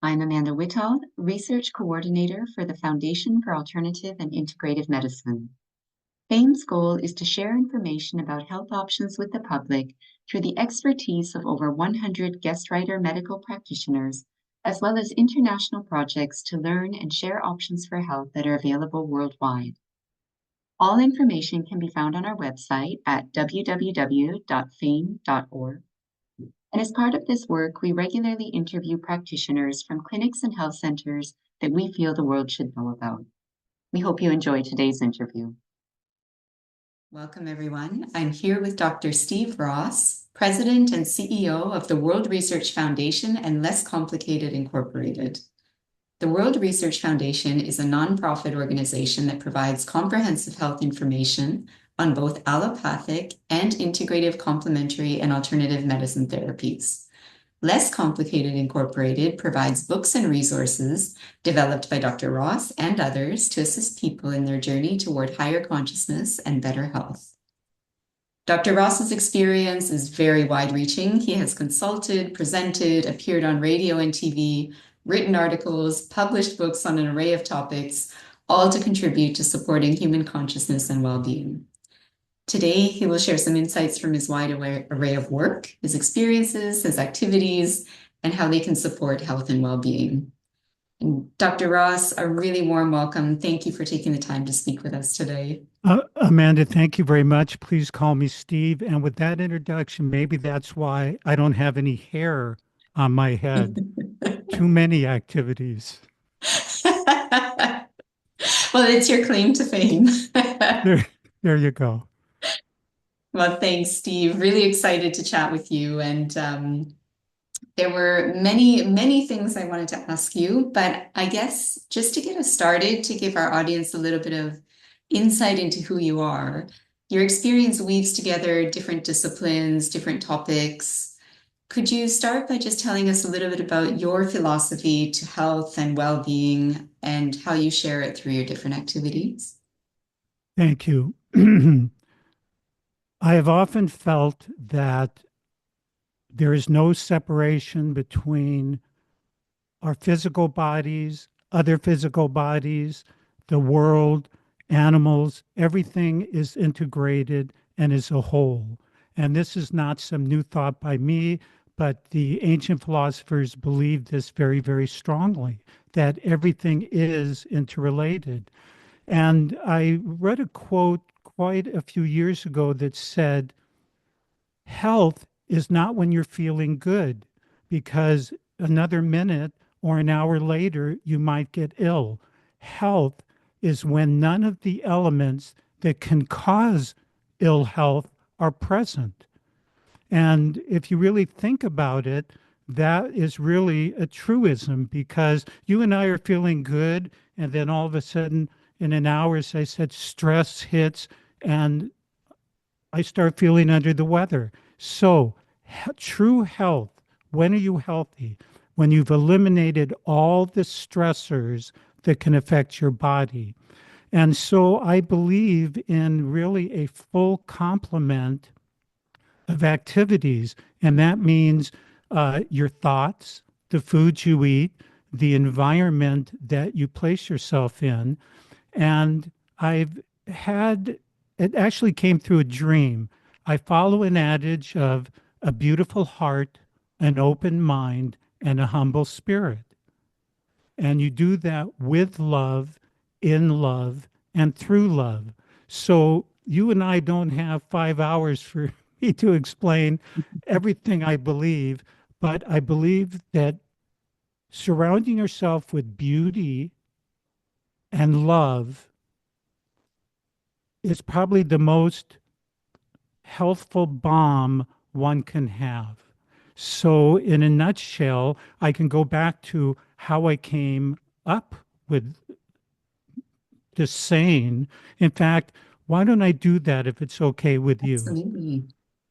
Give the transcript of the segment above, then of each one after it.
I'm Amanda Whittal, Research Coordinator for the Foundation for Alternative and Integrative Medicine. FAIM's goal is to share information about health options with the public through the expertise of over 100 guest writer medical practitioners, as well as international projects to learn and share options for health that are available worldwide. All information can be found on our website at www.faim.org. And as part of this work, we regularly interview practitioners from clinics and health centers that we feel the world should know about. We hope you enjoy today's interview. Welcome, everyone. I'm here with Dr. Steve Ross, President and CEO of the World Research Foundation and Less Complicated Incorporated. The World Research Foundation is a nonprofit organization that provides comprehensive health information on both allopathic and integrative complementary and alternative medicine therapies. Less Complicated Incorporated provides books and resources developed by Dr. Ross and others to assist people in their journey toward higher consciousness and better health. Dr. Ross's experience is very wide-reaching. He has consulted, presented, appeared on radio and TV, written articles, published books on an array of topics, all to contribute to supporting human consciousness and well-being. Today, he will share some insights from his wide array of work, his experiences, his activities, and how they can support health and well-being. And Dr. Ross, a really warm welcome. Thank you for taking the time to speak with us today. Amanda, thank you very much. Please call me Steve. And with that introduction, maybe that's why I don't have any hair on my head. Too many activities. Well, it's your claim to fame. There you go. Well, thanks, Steve. Really excited to chat with you. And there were many things I wanted to ask you, but I guess just to get us started, to give our audience a little bit of insight into who you are, your experience weaves together different disciplines, different topics. Could you start by just telling us a little bit about your philosophy to health and well-being and how you share it through your different activities? Thank you. I have often felt that there is no separation between our physical bodies, other physical bodies, the world, animals. Everything is integrated and is a whole. And this is not some new thought by me, but the ancient philosophers believed this very, very strongly, that everything is interrelated. And I read a quote quite a few years ago that said, health is not when you're feeling good, because another minute or an hour later, you might get ill. Health is when none of the elements that can cause ill health are present. And if you really think about it, that is really a truism, because you and I are feeling good, and then all of a sudden, in an hour, as I said, stress hits, and I start feeling under the weather. So true health, when are you healthy? When you've eliminated all the stressors that can affect your body. And so I believe in really a full complement of activities. And that means your thoughts, the foods you eat, the environment that you place yourself in. And it actually came through a dream. I follow an adage of a beautiful heart, an open mind, and a humble spirit. And you do that with love, in love, and through love. So you and I don't have 5 hours for me to explain everything I believe, but I believe that surrounding yourself with beauty and love is probably the most healthful balm one can have. So in a nutshell, I can go back to how I came up with this saying. In fact, why don't I do that if it's okay with you? Absolutely.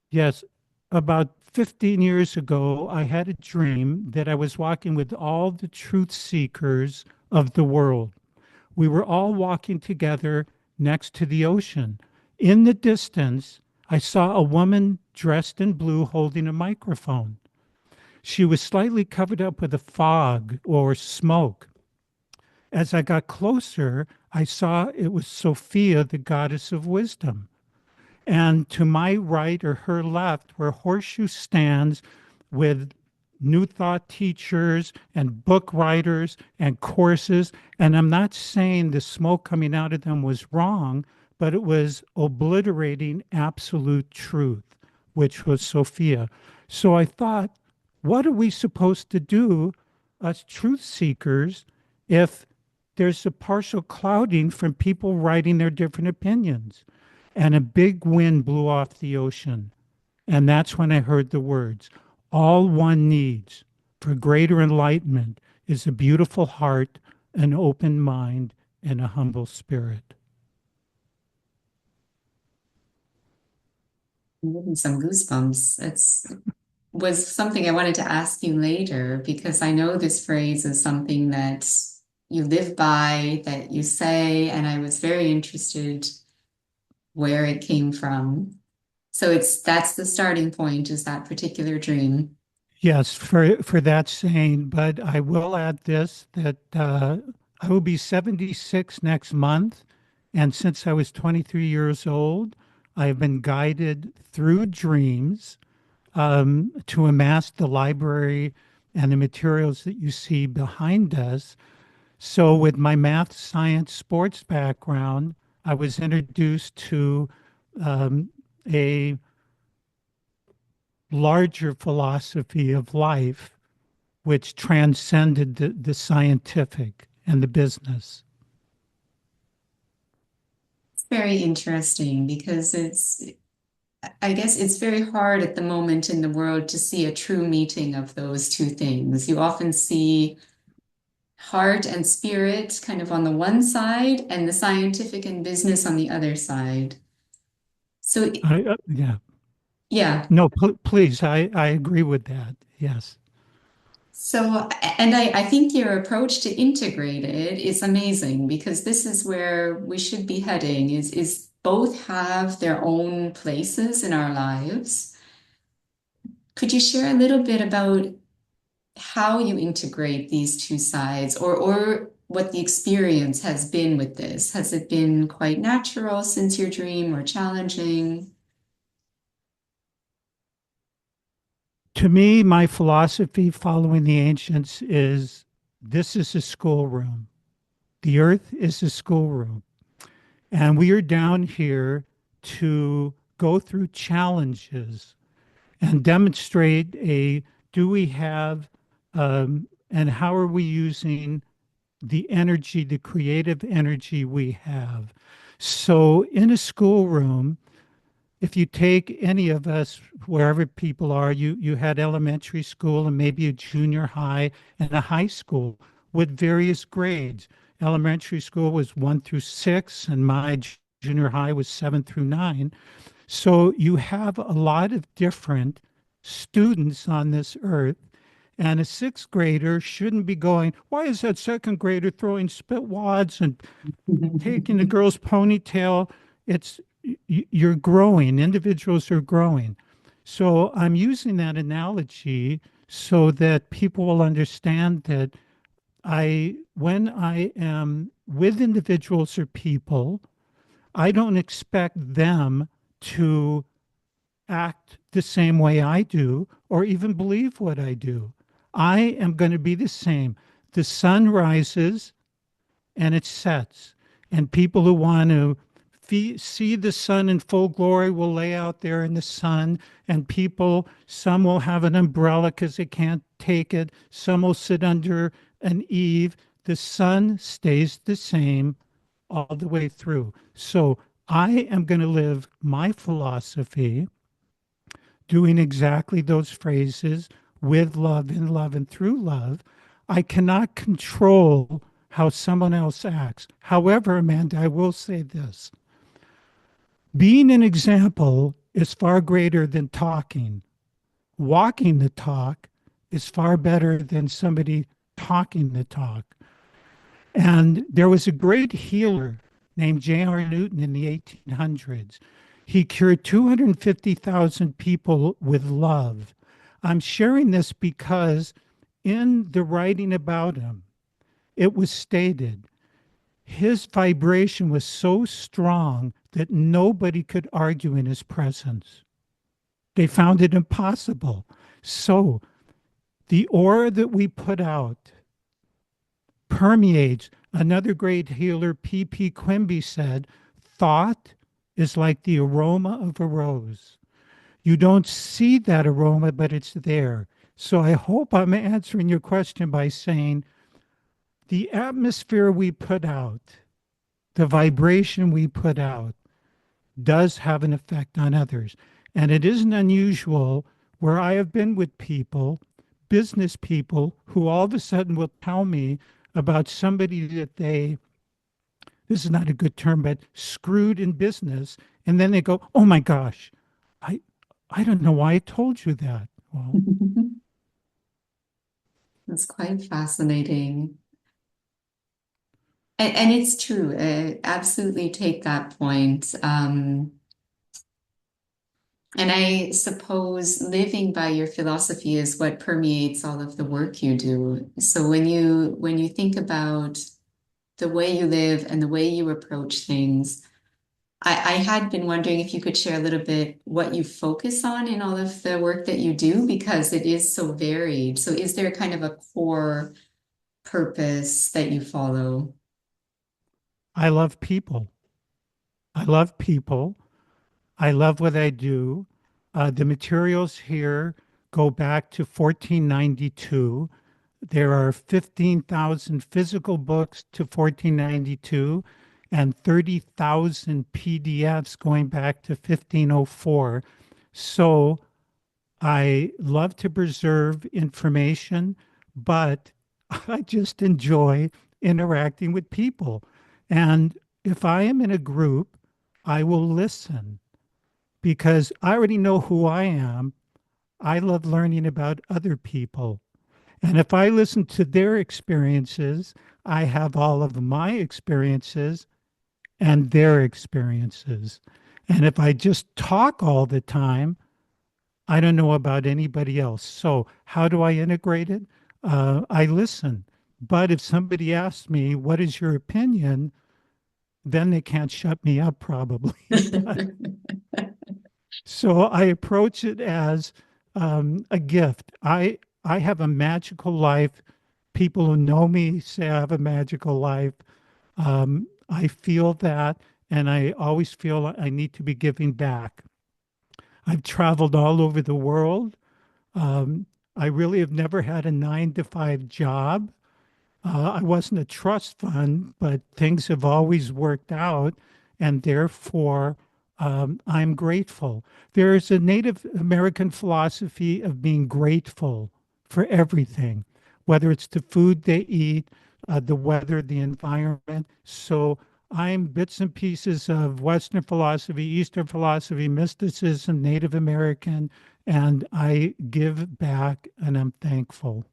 Yes. About 15 years ago, I had a dream that I was walking with all the truth seekers of the world. We were all walking together next to the ocean. In the distance, I saw a woman dressed in blue holding a microphone. She was slightly covered up with a fog or smoke. As I got closer, I saw it was Sophia, the goddess of wisdom. And to my right or her left were horseshoe stands with New Thought teachers and book writers and courses. And I'm not saying the smoke coming out of them was wrong, but it was obliterating absolute truth, which was Sophia. So I thought, what are we supposed to do as truth seekers if there's a partial clouding from people writing their different opinions? And a big wind blew off the ocean. And that's when I heard the words, all one needs for greater enlightenment is a beautiful heart, an open mind, and a humble spirit. I'm getting some goosebumps. It's was something I wanted to ask you later because I know this phrase is something that you live by, that you say, and I was very interested where it came from. So that's the starting point, is that particular dream. Yes, for that saying, but I will add this that I will be 76 next month. And since I was 23 years old, I have been guided through dreams to amass the library and the materials that you see behind us. So, with my math, science, sports background, I was introduced to a larger philosophy of life, which transcended the scientific and the business. It's very interesting because I guess it's very hard at the moment in the world to see a true meeting of those two things. You often see heart and spirit kind of on the one side and the scientific and business on the other side. So, Yeah. yeah. No, please, I agree with that. Yes. So, and I think your approach to integrate it is amazing because this is where we should be heading is both have their own places in our lives. Could you share a little bit about how you integrate these two sides or what the experience has been with this? Has it been quite natural since your dream or challenging? To me, my philosophy following the ancients is this is a schoolroom. The earth is a schoolroom. And we are down here to go through challenges and demonstrate a do we have and how are we using the energy, the creative energy we have. So in a schoolroom, if you take any of us, wherever people are, you had elementary school and maybe a junior high and a high school with various grades. Elementary school was 1 through 6, and my junior high was 7 through 9. So you have a lot of different students on this earth. And a sixth grader shouldn't be going, why is that second grader throwing spit wads and taking the girl's ponytail? It's you're growing, individuals are growing. So I'm using that analogy so that people will understand that when I am with individuals or people, I don't expect them to act the same way I do or even believe what I do. I am going to be the same. The sun rises and it sets, and people who want to see the sun in full glory will lay out there in the sun, and people, some will have an umbrella because they can't take it, some will sit under an eave. The sun stays the same all the way through. So I am going to live my philosophy doing exactly those phrases with love, in love, and through love. I cannot control how someone else acts. However, Amanda, I will say this being an example is far greater than talking. Walking the talk is far better than somebody talking the talk. And there was a great healer named J.R. Newton in the 1800s. He cured 250,000 people with love. I'm sharing this because in the writing about him, it was stated his vibration was so strong that nobody could argue in his presence. They found it impossible. So the aura that we put out permeates. Another great healer, P.P. Quimby, said, thought is like the aroma of a rose. You don't see that aroma, but it's there. So I hope I'm answering your question by saying the atmosphere we put out, the vibration we put out, does have an effect on others. And it isn't unusual where I have been with people, business people, who all of a sudden will tell me about somebody that they, this is not a good term, but screwed in business. And then they go, oh my gosh, I, I don't know why I told you that. Well, That's quite fascinating. And it's true. Absolutely take that point. And I suppose living by your philosophy is what permeates all of the work you do. So when you think about the way you live and the way you approach things, I had been wondering if you could share a little bit what you focus on in all of the work that you do, because it is so varied. So is there kind of a core purpose that you follow? I love people. I love people. I love what I do. The materials here go back to 1492. There are 15,000 physical books to 1492 and 30,000 PDFs going back to 1504. So I love to preserve information, but I just enjoy interacting with people. And if I am in a group, I will listen because I already know who I am. I love learning about other people. And if I listen to their experiences, I have all of my experiences and their experiences. And if I just talk all the time, I don't know about anybody else. So, how do I integrate it? I listen. But if somebody asks me, what is your opinion? Then they can't shut me up, probably. But so I approach it as a gift. I have a magical life. People who know me say I have a magical life. I feel that, and I always feel I need to be giving back. I've traveled all over the world. Um, I really have never had a 9 to 5 job. I wasn't a trust fund, but things have always worked out, and therefore I'm grateful. There is a Native American philosophy of being grateful for everything, whether it's the food they eat, the weather, the environment. So I'm bits and pieces of Western philosophy, Eastern philosophy, mysticism, Native American, and I give back and I'm thankful.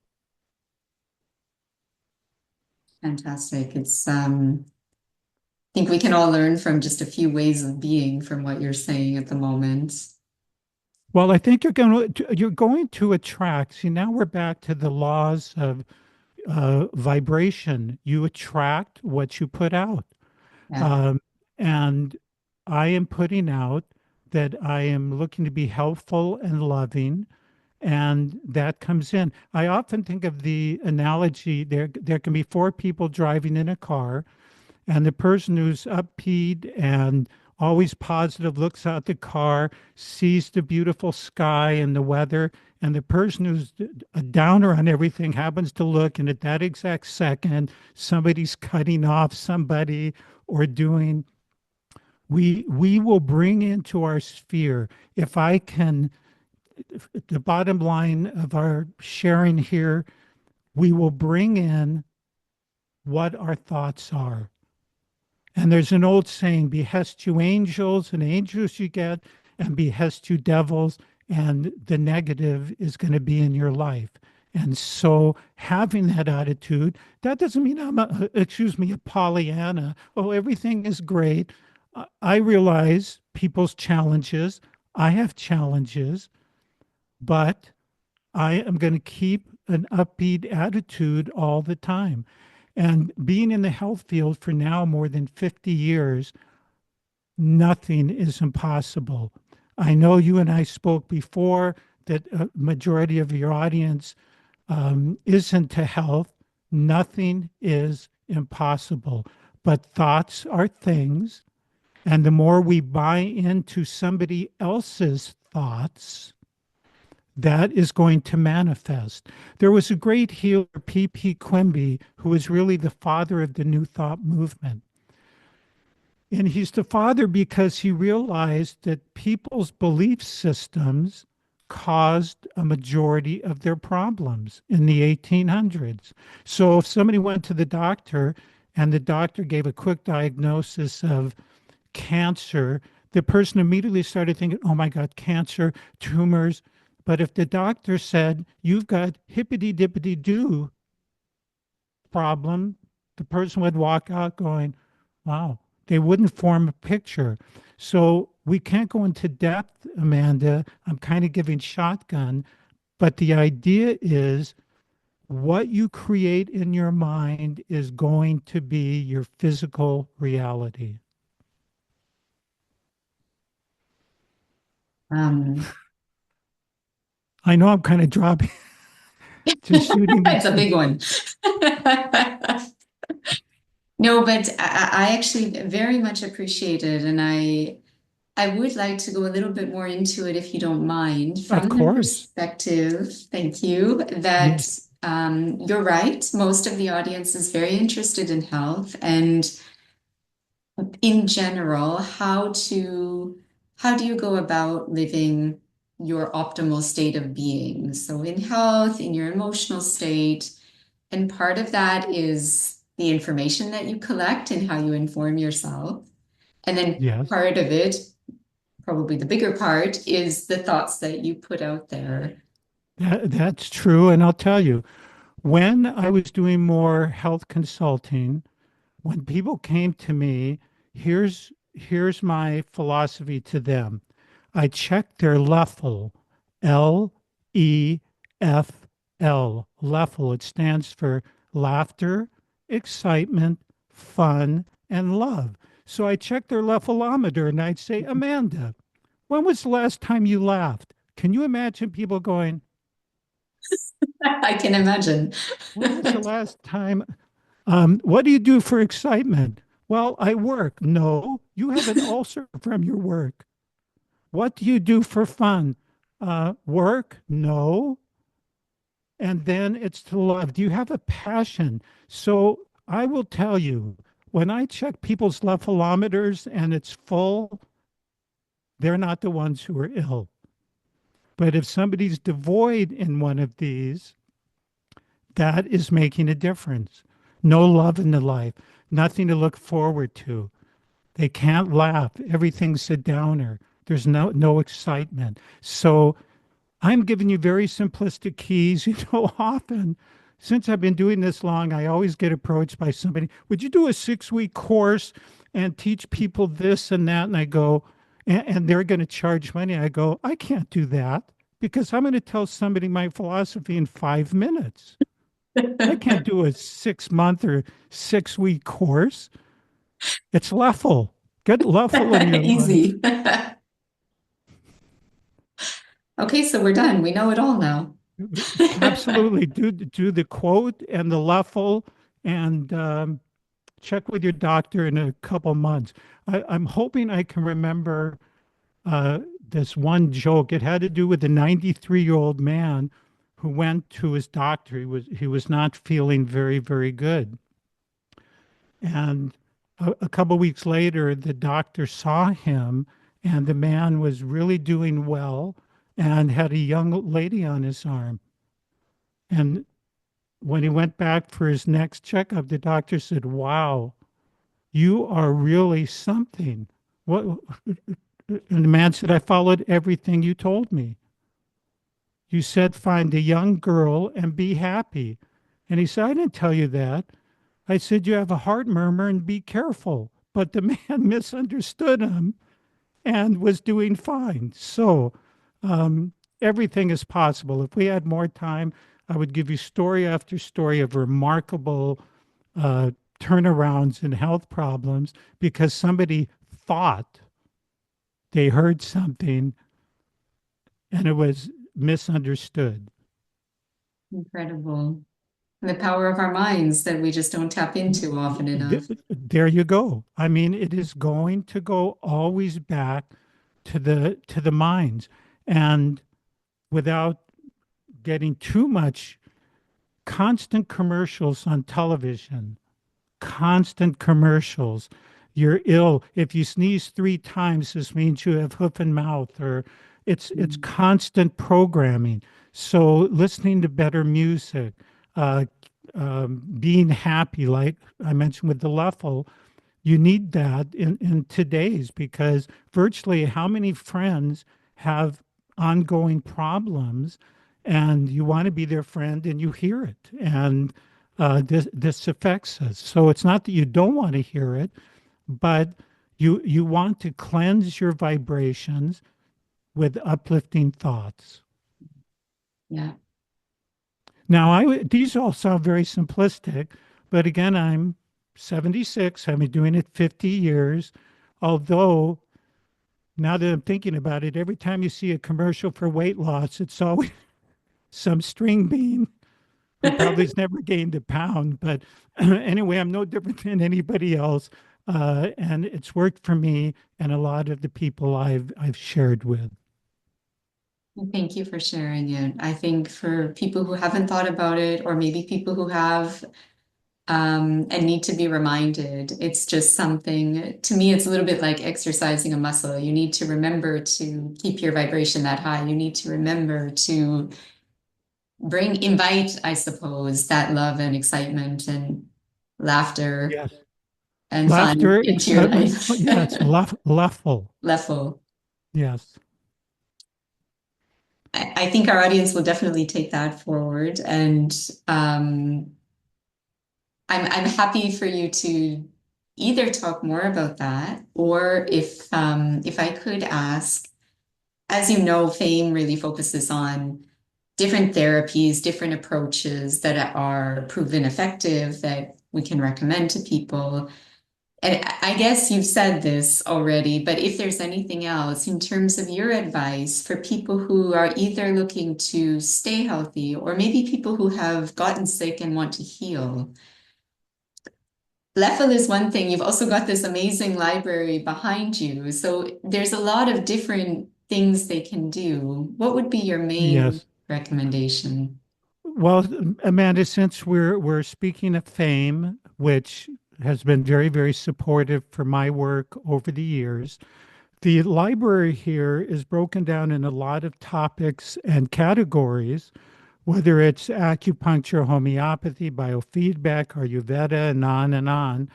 Fantastic. I think we can all learn from just a few ways of being from what you're saying at the moment. Well, I think you're going to attract. See, now we're back to the laws of vibration. You attract what you put out. Yeah. Um, and I am putting out that I am looking to be helpful and loving, and that comes in. I often think of the analogy there can be four people driving in a car, and the person who's upbeat and always positive looks out the car, sees the beautiful sky and the weather, and the person who's a downer on everything happens to look, and at that exact second, somebody's cutting off somebody or doing. We will bring into our sphere, if I can, the bottom line of our sharing here, we will bring in what our thoughts are. And there's an old saying, behest you angels, and angels you get, and behest you devils, and the negative is going to be in your life. And so having that attitude, that doesn't mean excuse me, a Pollyanna. Oh, everything is great. I realize people's challenges. I have challenges, but I am going to keep an upbeat attitude all the time. And being in the health field for now more than 50 years, nothing is impossible. I know you and I spoke before that a majority of your audience isn't to health. Nothing is impossible, but thoughts are things. And the more we buy into somebody else's thoughts, that is going to manifest. There was a great healer, P.P. Quimby, who was really the father of the New Thought movement. And he's the father because he realized that people's belief systems caused a majority of their problems in the 1800s. So if somebody went to the doctor and the doctor gave a quick diagnosis of cancer, the person immediately started thinking, oh my God, cancer, tumors. But if the doctor said, you've got hippity dippity doo problem, the person would walk out going, wow, they wouldn't form a picture. So we can't go into depth, Amanda. I'm kind of giving shotgun, but the idea is what you create in your mind is going to be your physical reality. Um, I know I'm kind of dropping, just shooting it's a the. big one. No, but I actually very much appreciate it, and I would like to go a little bit more into it if you don't mind, Of from the course. perspective, thank you, that Yes. you're right. Most of the audience is very interested in health and in general, how do you go about living your optimal state of being? So in health, in your emotional state, and part of that is the information that you collect and how you inform yourself. And then Yes. part of it, probably the bigger part, is the thoughts that you put out there. That's true. And I'll tell you, when I was doing more health consulting, when people came to me, here's my philosophy to them. I check their LEFL, LEFL, LEFL. It stands for laughter, excitement, fun, and love. So I check their levelometer and I'd say, Amanda, when was the last time you laughed? Can you imagine people going, I can imagine. when was the last time? What do you do for excitement? Well, I work. No, you have an ulcer from your work. What do you do for fun? Work? No. And then it's to love. Do you have a passion? So I will tell you, when I check people's levelometers and it's full, they're not the ones who are ill. But if somebody's devoid in one of these, that is making a difference. No love in the life, nothing to look forward to. They can't laugh. Everything's a downer. There's no excitement. So I'm giving you very simplistic keys. You know, often since I've been doing this long, I always get approached by somebody, would you do a 6-week course and teach people this and that? And I go, and they're going to charge money. I go, I can't do that because I'm going to tell somebody my philosophy in 5 minutes. I can't do a 6-month or 6-week course. It's level. Get level in your life. Easy. Okay, so we're done. We know it all now. Absolutely. Do the quote and the level and check with your doctor in a couple months. I'm hoping I can remember this one joke. It had to do with a 93-year-old man who went to his doctor. He was not feeling very, very good. And a couple weeks later, the doctor saw him, and the man was really doing well and had a young lady on his arm. And when he went back for his next checkup, the doctor said, wow, you are really something. What? And the man said, I followed everything you told me. You said, find a young girl and be happy. And he said, I didn't tell you that. I said, you have a heart murmur and be careful. But the man misunderstood him and was doing fine. So everything is possible. If we had more time, I would give you story after story of remarkable uh, turnarounds in health problems because somebody thought they heard something and it was misunderstood. Incredible. The power of our minds that we just don't tap into often enough. There you go. I mean, it is going to go always back to the minds, and without getting too much, constant commercials on television, constant commercials. You're ill. If you sneeze 3 times, this means you have hoof and mouth, or it's constant programming. So listening to better music, uh, being happy, like I mentioned with the Leffel, you need that in today's because virtually how many friends have ongoing problems and you want to be their friend and you hear it and this affects us. So it's not that you don't want to hear it, but you want to cleanse your vibrations with uplifting thoughts. Yeah. Now, these all sound very simplistic, but again, I'm 76. I've been doing it 50 years. Although, now that I'm thinking about it, every time you see a commercial for weight loss, it's always some string bean who probably has never gained a pound. But anyway, I'm no different than anybody else. And it's worked for me and a lot of the people I've shared with. Thank you for sharing it. I think for people who haven't thought about it, or maybe people who have and need to be reminded, it's just something, to me, it's a little bit like exercising a muscle. You need to remember to keep your vibration that high. You need to remember to invite, I suppose, that love and excitement and laughter Yes. and fun Laughter, into your life. yeah, it's laughful. Leffel. Yes. I think our audience will definitely take that forward, and I'm happy for you to either talk more about that, or if I could ask, as you know, FAIM really focuses on different therapies, different approaches that are proven effective that we can recommend to people. And I guess you've said this already, but if there's anything else in terms of your advice for people who are either looking to stay healthy or maybe people who have gotten sick and want to heal. Leffel is one thing. You've also got this amazing library behind you. So there's a lot of different things they can do. What would be your main Yes. recommendation? Well, Amanda, since we're speaking of FAME, which has been very, very supportive for my work over the years, the library here is broken down in a lot of topics and categories, whether it's acupuncture, homeopathy, biofeedback, Ayurveda, and on and on.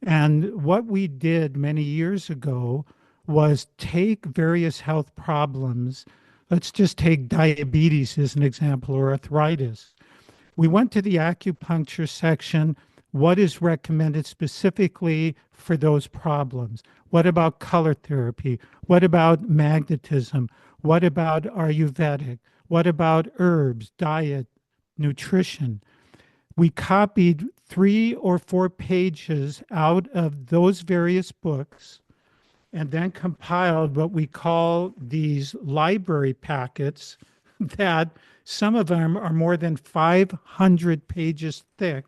And what we did many years ago was take various health problems. Let's just take diabetes as an example, or arthritis. We went to the acupuncture section. What is recommended specifically for those problems? What about color therapy? What about magnetism? What about Ayurvedic? What about herbs, diet, nutrition? We copied 3 or 4 pages out of those various books and then compiled what we call these library packets that some of them are more than 500 pages thick.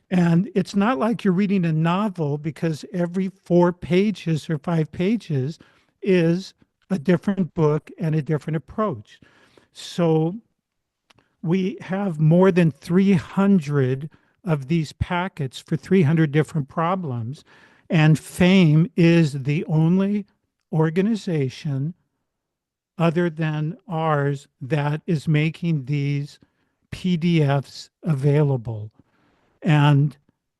And it's not like you're reading a novel because every 4 pages or 5 pages is a different book and a different approach. So we have more than 300 of these packets for 300 different problems. And FAME is the only organization other than ours that is making these PDFs available. And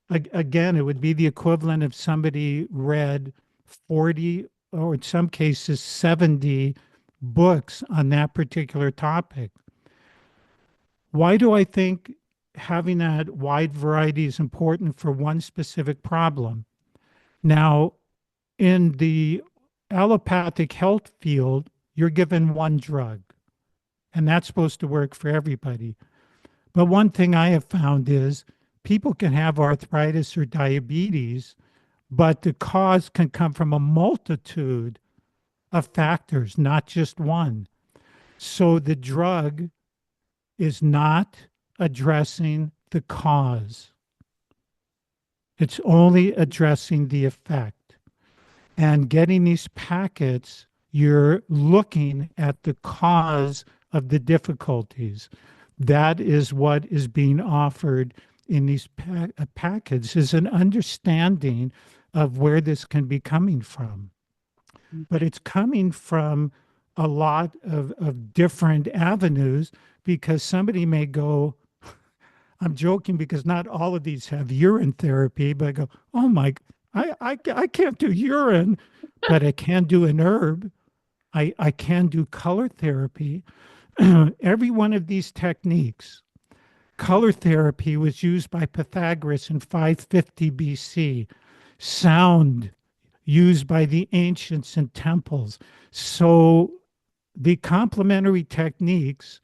again, it would be the equivalent if somebody read 40 or in some cases 70 books on that particular topic. Why do I think having that wide variety is important for one specific problem? Now, in the allopathic health field, you're given one drug. And that's supposed to work for everybody. But one thing I have found is people can have arthritis or diabetes, but the cause can come from a multitude of factors, not just one. So the drug is not addressing the cause, it's only addressing the effect. And getting these packets, you're looking at the cause of the difficulties. That is what is being offered in these packets, is an understanding of where this can be coming from. But it's coming from a lot of different avenues, because somebody may go, I'm joking because not all of these have urine therapy, but I go, oh my, I can't do urine, but I can do an herb. I can do color therapy. Every one of these techniques, color therapy was used by Pythagoras in 550 BC. Sound used by the ancients in temples. So the complementary techniques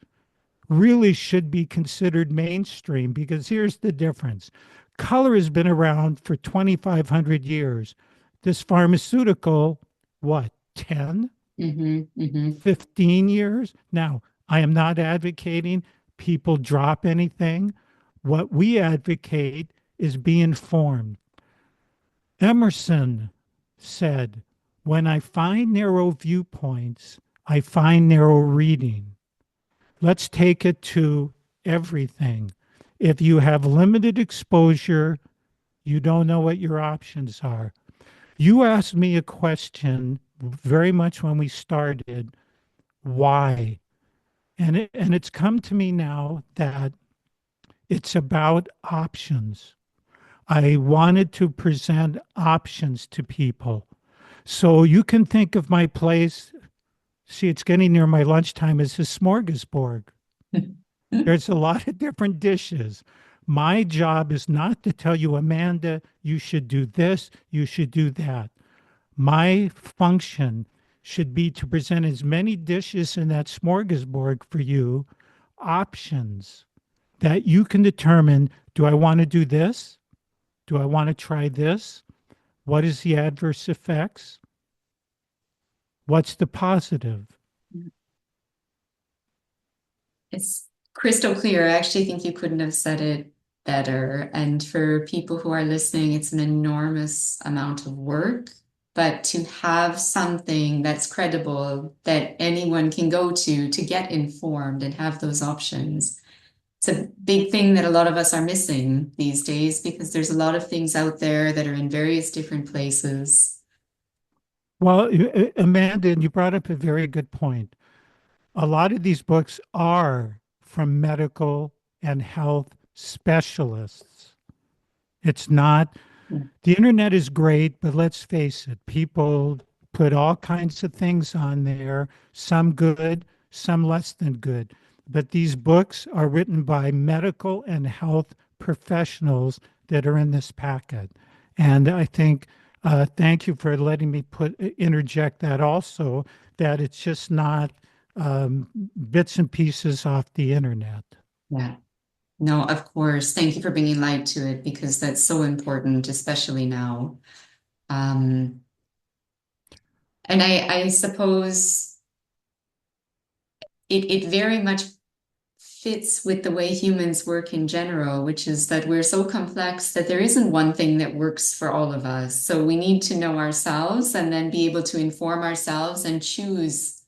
really should be considered mainstream, because here's the difference. Color has been around for 2,500 years. This pharmaceutical, what, 10, 15 years? Now, I am not advocating people drop anything. What we advocate is be informed. Emerson said, when I find narrow viewpoints, I find narrow reading. Let's take it to everything. If you have limited exposure, you don't know what your options are. You asked me a question very much when we started, why? And it's come to me now that it's about options. I wanted to present options to people. So you can think of my place, see, it's getting near my lunchtime, as a smorgasbord. There's a lot of different dishes. My job is not to tell you, Amanda, you should do this, you should do that. My function should be to present as many dishes in that smorgasbord for you, options that you can determine, do I want to do this? Do I want to try this? What is the adverse effects? What's the positive? It's crystal clear. I actually think you couldn't have said it better. And for people who are listening, it's an enormous amount of work, but to have something that's credible that anyone can go to get informed and have those options. It's a big thing that a lot of us are missing these days, because there's a lot of things out there that are in various different places. Well, Amanda, and you brought up a very good point. A lot of these books are from medical and health specialists. It's not, the internet is great, but let's face it, people put all kinds of things on there, some good, some less than good. But these books are written by medical and health professionals that are in this packet. And I think, thank you for letting me interject that also, that it's just not bits and pieces off the internet. Yeah. No, of course. Thank you for bringing light to it, because that's so important, especially now. And I suppose it very much fits with the way humans work in general, which is that we're so complex that there isn't one thing that works for all of us. So we need to know ourselves and then be able to inform ourselves and choose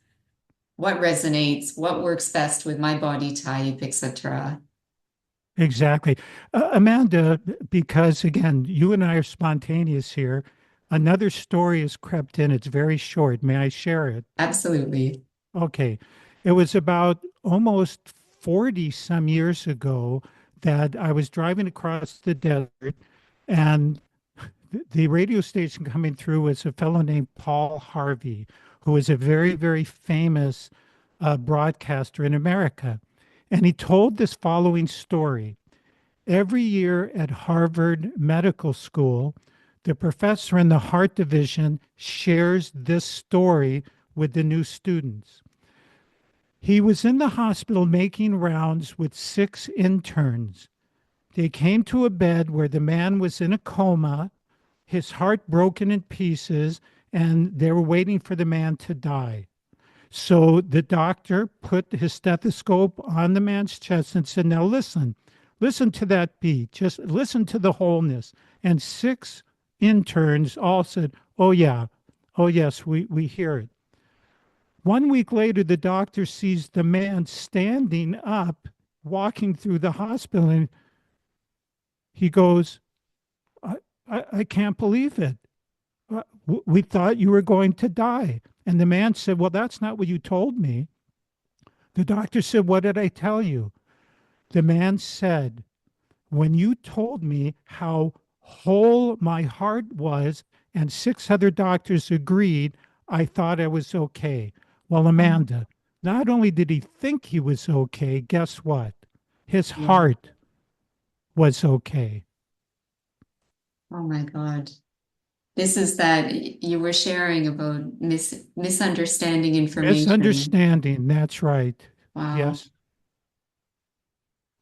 what resonates, what works best with my body type, etc. Exactly. Amanda, because again, you and I are spontaneous here, another story has crept in. It's very short. May I share it? Absolutely. Okay. It was about almost 40 some years ago that I was driving across the desert, and the radio station coming through was a fellow named Paul Harvey, who is a very, very famous broadcaster in America. And he told this following story. Every year at Harvard Medical School, the professor in the heart division shares this story with the new students. He was in the hospital making rounds with 6 interns. They came to a bed where the man was in a coma, his heart broken in pieces, and they were waiting for the man to die. So the doctor put his stethoscope on the man's chest and said, now listen, listen to that beat, just listen to the wholeness. And 6 interns all said, oh yeah, oh yes, we hear it. 1 week later, the doctor sees the man standing up, walking through the hospital, and he goes, I can't believe it. We thought you were going to die. And the man said, well, that's not what you told me. The doctor said, what did I tell you? The man said, when you told me how whole my heart was and 6 other doctors agreed, I thought I was okay. Well, Amanda, not only did he think he was okay, guess what? His Yeah. heart was okay. Oh my God. This is that you were sharing about misunderstanding information. Misunderstanding, that's right. Wow. Yes.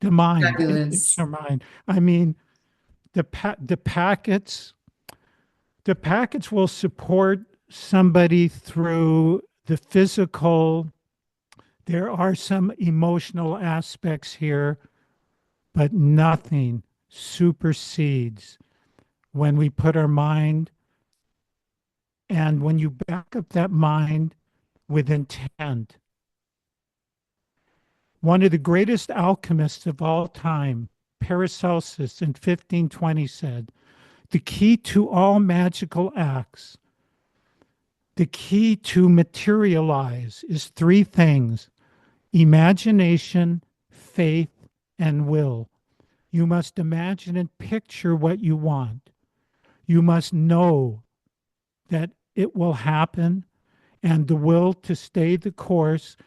The mind. It's Fabulous. your mind. I mean, the packets will support somebody through the physical. There are some emotional aspects here, but nothing supersedes when we put our mind, and when you back up that mind with intent. One of the greatest alchemists of all time, Paracelsus in 1520 said, the key to all magical acts, the key to materialize is 3 things: imagination, faith, and will. You must imagine and picture what you want. You must know that it will happen, and the will to stay the course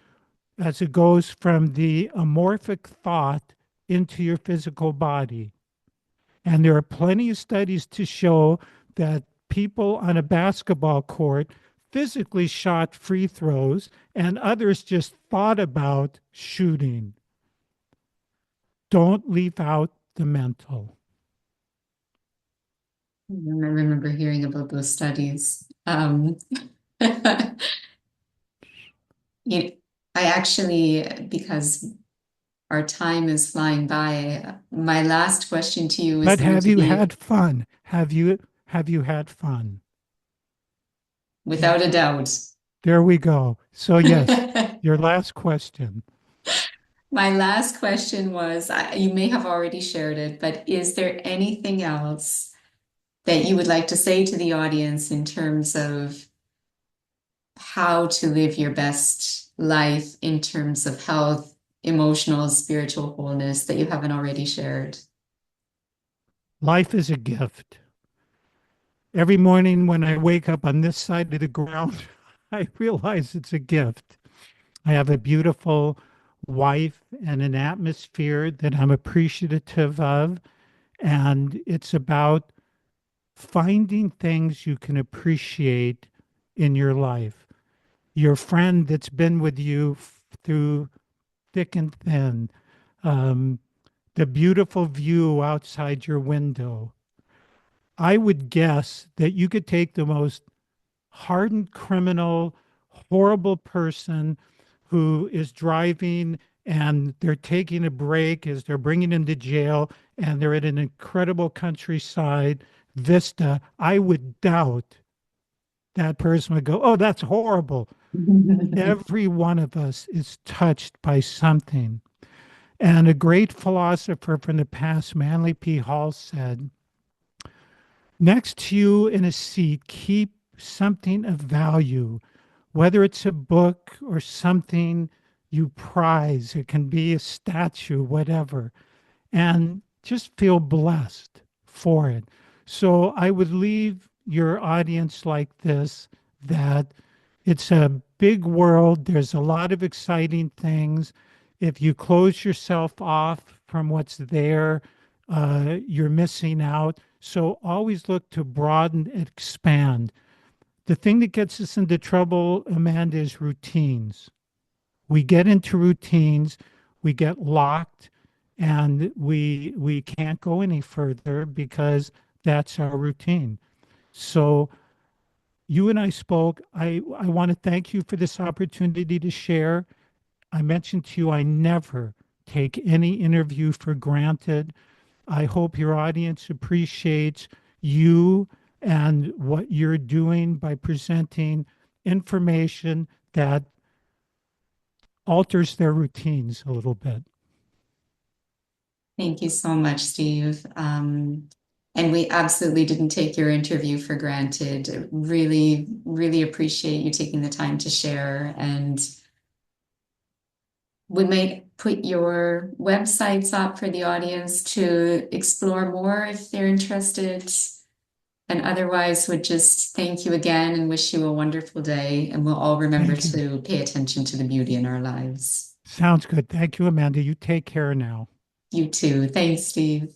as it goes from the amorphic thought into your physical body. And there are plenty of studies to show that people on a basketball court physically shot free throws and others just thought about shooting. Don't leave out the mental. I remember hearing about those studies. You, I actually, because our time is flying by, my last question to you is But going have to you be, had fun? Have you had fun? without a doubt. There we go. So yes, your last question. My last question was, you may have already shared it, but is there anything else that you would like to say to the audience in terms of how to live your best life in terms of health, emotional, spiritual wholeness that you haven't already shared? Life is a gift. Every morning when I wake up on this side of the ground, I realize it's a gift. I have a beautiful wife and an atmosphere that I'm appreciative of. And it's about finding things you can appreciate in your life. Your friend that's been with you through thick and thin, um, the beautiful view outside your window. I would guess that you could take the most hardened criminal, horrible person who is driving and they're taking a break as they're bringing him to jail and they're at an incredible countryside vista. I would doubt that person would go, oh, that's horrible. Every one of us is touched by something. And a great philosopher from the past, Manly P. Hall, said, next to you in a seat, keep something of value, whether it's a book or something you prize. It can be a statue, whatever, and just feel blessed for it. So I would leave your audience like this, that it's a big world. There's a lot of exciting things. If you close yourself off from what's there, you're missing out. So always look to broaden and expand. The thing that gets us into trouble, Amanda, is routines. we get into routines, we get locked, and we can't go any further because that's our routine. So you and I spoke. I want to thank you for this opportunity to share. I mentioned to you I never take any interview for granted. I hope your audience appreciates you and what you're doing by presenting information that alters their routines a little bit. Thank you so much, Steve. And we absolutely didn't take your interview for granted. Really, really appreciate you taking the time to share. And we might put your websites up for the audience to explore more if they're interested. And otherwise, would just thank you again and wish you a wonderful day. And we'll all remember Thank you. to pay attention to the beauty in our lives. Sounds good. Thank you, Amanda. You take care now. You too. Thanks, Steve.